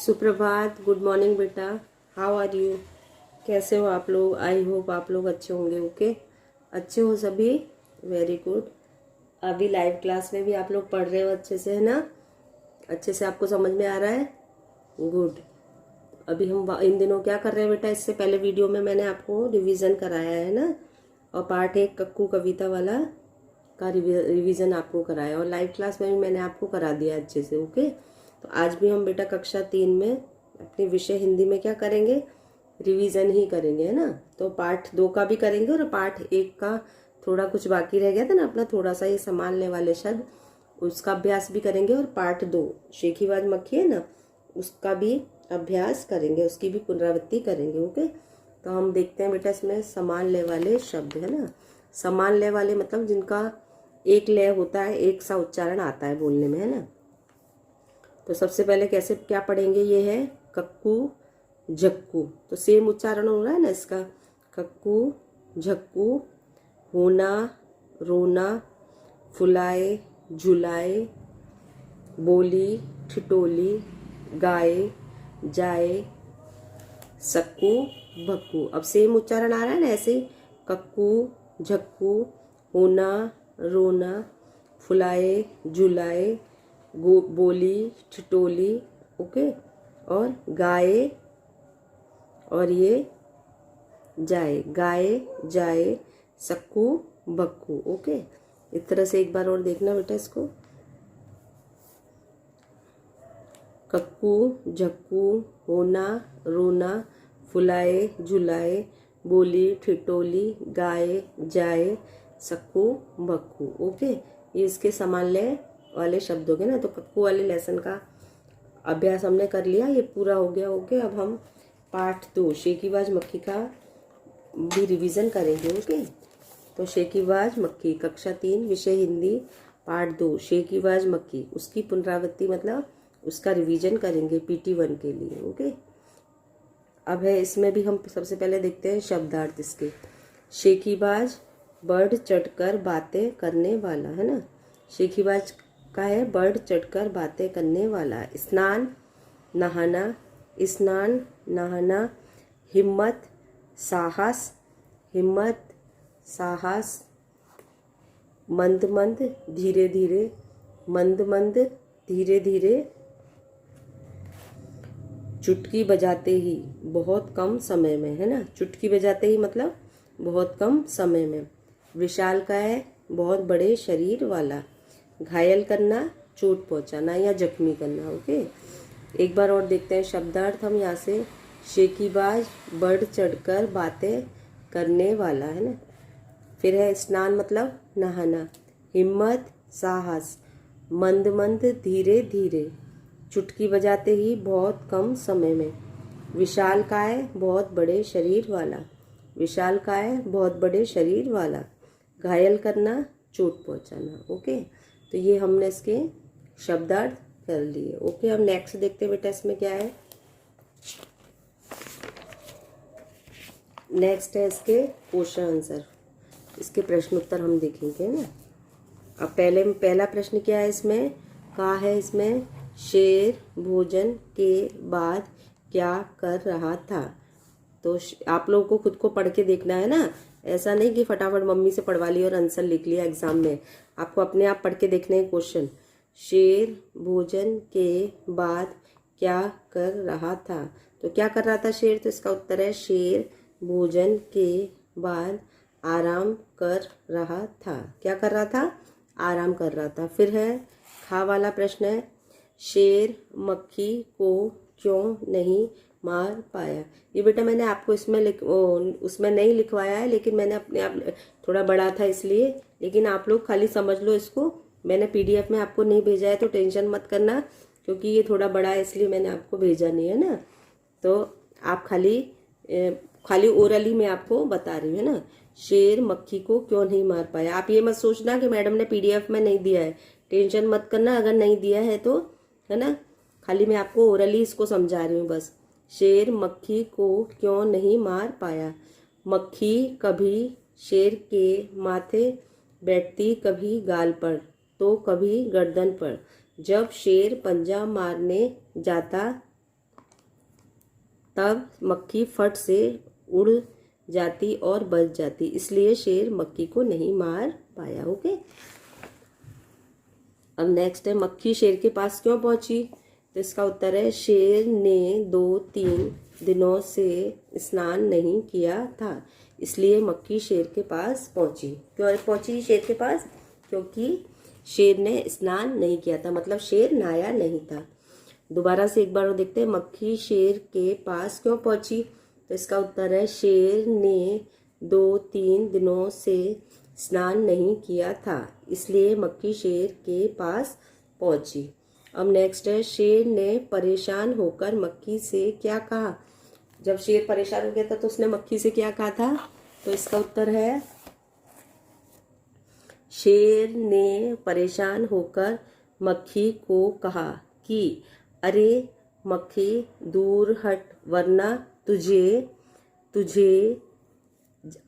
सुप्रभात, good morning बेटा। How are you? कैसे हो आप लोग? आई होप आप लोग अच्छे होंगे। ओके, अच्छे हो सभी? Very good. अभी लाइव क्लास में भी आप लोग पढ़ रहे हो अच्छे से, है ना? अच्छे से आपको समझ में आ रहा है? गुड। अभी हम इन दिनों क्या कर रहे हैं बेटा? इससे पहले वीडियो में मैंने आपको रिवीजन कराया है ना, और पार्ट 1 कक्कू कविता वाला का रिवीजन आपको कराया, और लाइव क्लास में भी मैंने आपको करा दिया अच्छे से। ओके, तो आज भी हम बेटा कक्षा 3 में अपने विषय हिंदी में क्या करेंगे? रिवीजन ही करेंगे, है ना? तो पार्ट 2 का भी करेंगे, और पार्ट 1 का थोड़ा कुछ बाकी रह गया था ना अपना, थोड़ा सा ये संभालने वाले शब्द, उसका अभ्यास भी करेंगे। और पार्ट 2 शेखीबाज मक्खी है ना, उसका भी अभ्यास करेंगे, उसकी भी पुनरावृत्ति करेंगे। ओके, तो हम देखते हैं बेटा इसमें समान लय वाले शब्द, है ना? समान लय वाले मतलब जिनका एक लय होता है, एक सा उच्चारण आता है बोलने में, है ना? तो सबसे पहले कैसे क्या पढ़ेंगे? ये है कक्कू झक्कू, तो सेम उच्चारण हो रहा है ना इसका। कक्कू झक्कू, होना रोना, फुलाए झुलाए, बोली ठिठोली, गाए जाए, सक्कू भक्कू। अब सेम उच्चारण आ रहा है ना ऐसे ही, कक्कू झक्कू, होना रोना, फुलाए झुलाए, बोली ठिठोली, ओके, और गाए, और ये जाए, गाए जाए, सक्कू बक्कू। ओके, इस तरह से एक बार और देखना बेटा इसको। कक्कू झक्कू, होना रोना, फुलाए झुलाए, बोली ठिठोली, गाए जाए, सक्कू बक्कू। ओके, ये इसके समान लय वाले शब्द हो गए ना। तो कक्कू वाले लेसन का अभ्यास हमने कर लिया, ये पूरा हो गया। ओके, अब हम पार्ट 2 शेखीबाज मक्खी का भी रिवीजन करेंगे। ओके, तो शेखीबाज मक्खी कक्षा 3 विषय हिंदी पार्ट 2 शेखीबाज मक्खी, उसकी पुनरावृत्ति मतलब उसका रिवीजन करेंगे PT 1 के लिए। ओके, अब है इसमें भी हम सबसे पहले देखते हैं शब्दार्थ इसके। शेखीबाज बढ़ चढ़कर बातें करने वाला, है ना? शेखीबाज का है बढ़ चढ़कर बातें करने वाला। स्नान नहाना, स्नान नहाना, हिम्मत साहस, हिम्मत साहस, मंद मंद धीरे धीरे, मंद मंद धीरे धीरे, चुटकी बजाते ही बहुत कम समय में, है ना? चुटकी बजाते ही मतलब बहुत कम समय में। विशाल का है बहुत बड़े शरीर वाला। घायल करना, चोट पहुंचाना या जख्मी करना। ओके, एक बार और देखते हैं शब्दार्थ हम यहाँ से। शेखीबाज बढ़ चढ़कर बातें करने वाला, है ना? फिर है स्नान मतलब नहाना, हिम्मत साहस, मंद मंद धीरे धीरे, चुटकी बजाते ही बहुत कम समय में। विशालकाय बहुत बड़े शरीर वाला, विशालकाय बहुत बड़े शरीर वाला। घायल करना, चोट पहुंचाना। ओके, तो ये हमने इसके शब्दार्थ कर लिए। ओके, अब नेक्स्ट देखते हैं बेटा इसमें क्या है। नेक्स्ट है इसके क्वेश्चन आंसर, इसके प्रश्न उत्तर हम देखेंगे ना। अब पहला प्रश्न क्या है इसमें? कहा है इसमें शेर भोजन के बाद क्या कर रहा था? तो आप लोगों को खुद को पढ़ के देखना है ना, ऐसा नहीं कि फटाफट मम्मी से पढ़वा लिया और आंसर लिख लिया एग्जाम में। आपको अपने आप पढ़ के देखने हैं क्वेश्चन। शेर भोजन के बाद क्या कर रहा था? तो क्या कर रहा था शेर? तो इसका उत्तर है शेर भोजन के बाद आराम कर रहा था। क्या कर रहा था? आराम कर रहा था। फिर है खा वाला प्रश्न है, शेर मक्खी को क्यों नहीं मार पाया? ये बेटा मैंने आपको इसमें उसमें नहीं लिखवाया है, लेकिन मैंने अपने आप थोड़ा बड़ा था इसलिए, लेकिन आप लोग खाली समझ लो इसको। मैंने PDF में आपको नहीं भेजा है तो टेंशन मत करना, क्योंकि ये थोड़ा बड़ा है इसलिए मैंने आपको भेजा नहीं है ना। तो आप खाली ओरली में आपको बता रही हूँ, है ना। शेर मक्खी को क्यों नहीं मार पाया? आप ये मत सोचना कि मैडम ने PDF में नहीं दिया है, टेंशन मत करना अगर नहीं दिया है तो, है ना। खाली मैं आपको ओरली इसको समझा रही हूँ बस। शेर मक्खी को क्यों नहीं मार पाया? मक्खी कभी शेर के माथे बैठती, कभी गाल पर तो कभी गर्दन पर। जब शेर पंजा मारने जाता तब मक्खी फट से उड़ जाती और बच जाती, इसलिए शेर मक्खी को नहीं मार पाया। ओके, अब नेक्स्ट है मक्खी शेर के पास क्यों पहुंची? तो इसका उत्तर है शेर ने 2-3 दिनों से स्नान नहीं किया था, इसलिए मक्खी शेर के पास पहुंची। क्यों पहुंची शेर के पास? क्योंकि शेर ने स्नान नहीं किया था, मतलब शेर नहाया नहीं था। दोबारा से एक बार और देखते हैं, मक्खी शेर के पास क्यों पहुंची? तो इसका उत्तर है शेर ने 2-3 दिनों से स्नान नहीं किया था, इसलिए मक्खी शेर के पास पहुंची। अब नेक्स्ट है शेर ने परेशान होकर मक्खी से क्या कहा? जब शेर परेशान हो गया था तो उसने मक्खी से क्या कहा था? तो इसका उत्तर है शेर ने परेशान होकर मक्खी को कहा कि अरे मक्खी दूर हट, वरना तुझे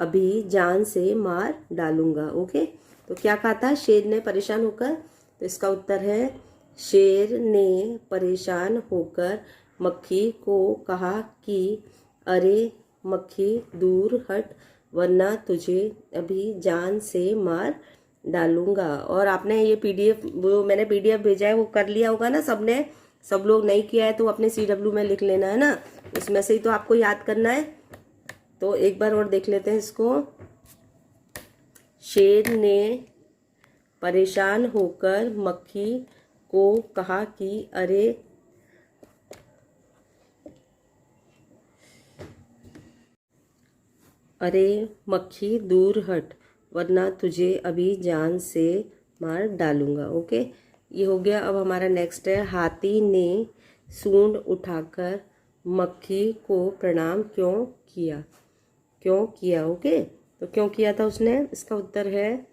अभी जान से मार डालूंगा। ओके, तो क्या कहा था शेर ने परेशान होकर? तो इसका उत्तर है शेर ने परेशान होकर मक्खी को कहा कि अरे मक्खी दूर हट, वरना तुझे अभी जान से मार डालूंगा। और आपने ये पीडीएफ, वो मैंने पीडीएफ भेजा है, वो कर लिया होगा ना सबने? सब लोग नहीं किया है तो अपने CW में लिख लेना है ना, उसमें से ही तो आपको याद करना है। तो एक बार और देख लेते हैं इसको। शेर ने परेशान होकर मक्खी को कहा कि अरे मक्खी दूर हट, वरना तुझे अभी जान से मार डालूंगा। ओके, ये हो गया। अब हमारा नेक्स्ट है हाथी ने सूंड उठाकर मक्खी को प्रणाम क्यों किया? ओके, तो क्यों किया था उसने? इसका उत्तर है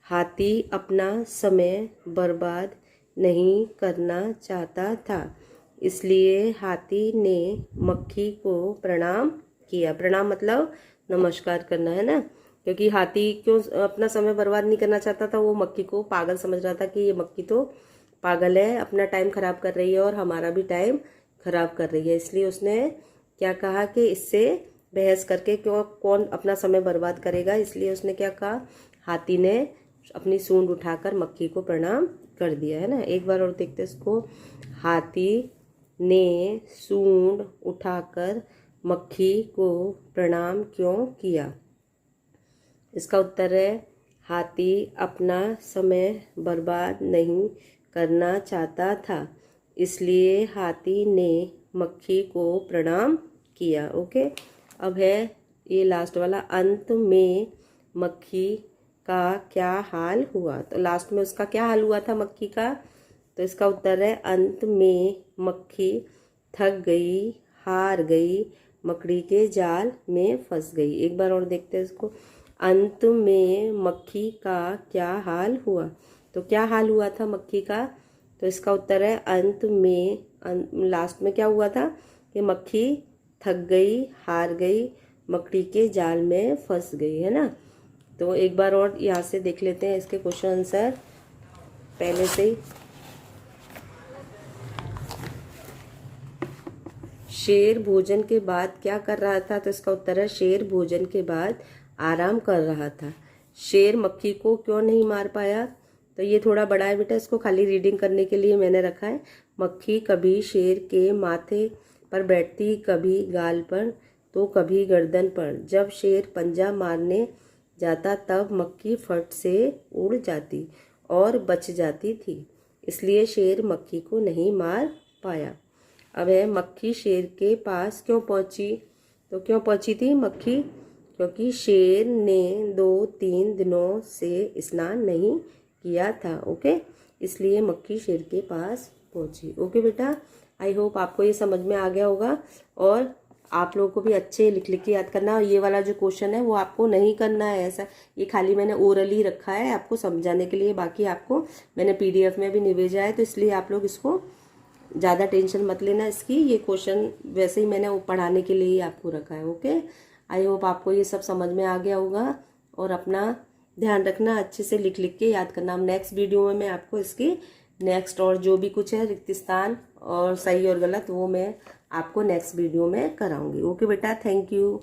हाथी अपना समय बर्बाद नहीं करना चाहता था, इसलिए हाथी ने मक्खी को प्रणाम किया। प्रणाम मतलब नमस्कार करना, है ना? क्योंकि हाथी क्यों अपना समय बर्बाद नहीं करना चाहता था? वो मक्खी को पागल समझ रहा था कि ये मक्खी तो पागल है, अपना टाइम खराब कर रही है और हमारा भी टाइम खराब कर रही है, इसलिए उसने क्या कहा कि इससे बहस करके क्यों कौन अपना समय बर्बाद करेगा, इसलिए उसने क्या कहा? हाथी ने अपनी सूंड उठाकर मक्खी को प्रणाम कर दिया, है ना? एक बार और देखते इसको। हाथी ने सूंड उठाकर मक्खी को प्रणाम क्यों किया? इसका उत्तर है हाथी अपना समय बर्बाद नहीं करना चाहता था, इसलिए हाथी ने मक्खी को प्रणाम किया। ओके, अब है ये लास्ट वाला, अंत में मक्खी का क्या हाल हुआ? तो लास्ट में उसका क्या हाल हुआ था मक्खी का? तो इसका उत्तर है अंत में मक्खी थक गई, हार गई, मकड़ी के जाल में फंस गई। एक बार और देखते हैं इसको। अंत में मक्खी का क्या हाल हुआ? तो क्या हाल हुआ था मक्खी का? तो इसका उत्तर है अंत में लास्ट में क्या हुआ था कि मक्खी थक गई, हार गई, मकड़ी के जाल में फंस गई, है ना? तो एक बार और यहाँ से देख लेते हैं इसके क्वेश्चन आंसर पहले से ही। शेर भोजन के बाद क्या कर रहा था? तो इसका उत्तर है शेर भोजन के बाद आराम कर रहा था। शेर मक्खी को क्यों नहीं मार पाया? तो ये थोड़ा बड़ा है बेटा, इसको खाली रीडिंग करने के लिए मैंने रखा है। मक्खी कभी शेर के माथे पर बैठती, कभी गाल पर, तो कभी गर्दन पर। जब शेर पंजा मारने जाता तब मक्खी फट से उड़ जाती और बच जाती थी, इसलिए शेर मक्खी को नहीं मार पाया। अब है मक्खी शेर के पास क्यों पहुंची? तो क्यों पहुंची थी मक्खी? क्योंकि शेर ने 2-3 दिनों से स्नान नहीं किया था। ओके, इसलिए मक्खी शेर के पास पहुंची। ओके बेटा, आई होप आपको ये समझ में आ गया होगा और आप लोगों को भी अच्छे लिख लिख के याद करना। और ये वाला जो क्वेश्चन है वो आपको नहीं करना है ऐसा, ये खाली मैंने ओरली रखा है आपको समझाने के लिए, बाकी आपको मैंने PDF में भी नहीं भेजा है, तो इसलिए आप लोग इसको ज़्यादा टेंशन मत लेना इसकी। ये क्वेश्चन वैसे ही मैंने वो पढ़ाने के लिए ही आपको रखा है। ओके, आई होप आपको ये सब समझ में आ गया होगा और अपना ध्यान रखना, अच्छे से लिख लिख के याद करना। अब नेक्स्ट वीडियो में मैं आपको इसकी नेक्स्ट और जो भी कुछ है रिक्त स्थान और सही और गलत वो मैं आपको नेक्स्ट वीडियो में कराऊंगी। ओके बेटा, थैंक यू।